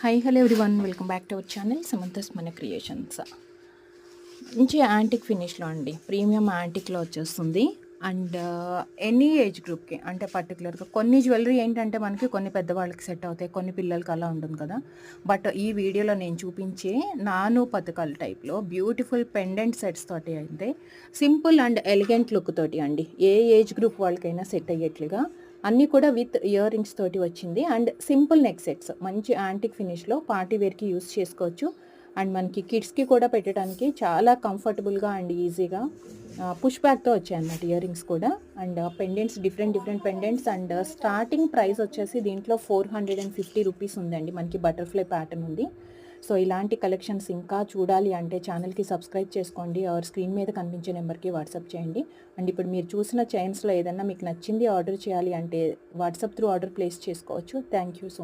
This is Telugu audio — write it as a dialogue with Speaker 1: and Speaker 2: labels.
Speaker 1: Hi hello everyone, welcome back to our channel Samantha's మన క్రియేషన్స్. మంచి యాంటిక్ ఫినిష్లో అండి, ప్రీమియం యాంటిక్లో వచ్చేస్తుంది. అండ్ ఎనీ ఏజ్ గ్రూప్కి, అంటే పర్టికులర్గా కొన్ని జ్యువెలరీ ఏంటంటే మనకి కొన్ని పెద్దవాళ్ళకి సెట్ అవుతాయి, కొన్ని పిల్లలకి అలా ఉంటుంది కదా. బట్ ఈ వీడియోలో నేను చూపించే నాను పథకాల టైప్లో బ్యూటిఫుల్ పెండెంట్ సెట్స్ తోటి అయితే సింపుల్ అండ్ ఎలిగెంట్ లుక్ తోటి అండి, ఏ ఏజ్ గ్రూప్ వాళ్ళకైనా సెట్ అయ్యేట్లుగా అన్నీ కూడా విత్ ఇయర్ రింగ్స్ తోటి వచ్చింది. అండ్ సింపుల్ నెక్ సెట్స్, మంచి యాంటిక్ ఫినిష్లో పార్టీ వేర్కి యూస్ చేసుకోవచ్చు. అండ్ మనకి కిడ్స్కి కూడా పెట్టడానికి చాలా కంఫర్టబుల్గా అండ్ ఈజీగా పుష్ బ్యాక్తో వచ్చాయి అన్నమాట ఇయర్ రింగ్స్ కూడా. And pendants, different pendants. And starting price వచ్చేసి దీంట్లో 450 రూపీస్ ఉందండి. మనకి బటర్ఫ్లై ప్యాటర్న్ ఉంది. సో ఇలాంటి కలెక్షన్స్ ఇంకా చూడాలి అంటే ఛానల్కి సబ్స్క్రైబ్ చేసుకోండి, ఆర్ స్క్రీన్ మీద కనిపించే నెంబర్కి వాట్సాప్ చేయండి. అండ్ ఇప్పుడు మీరు చూసిన చైన్స్లో ఏదన్నా మీకు నచ్చింది ఆర్డర్ చేయాలి అంటే వాట్సాప్ త్రూ ఆర్డర్ ప్లేస్ చేసుకోవచ్చు. Thank you so much.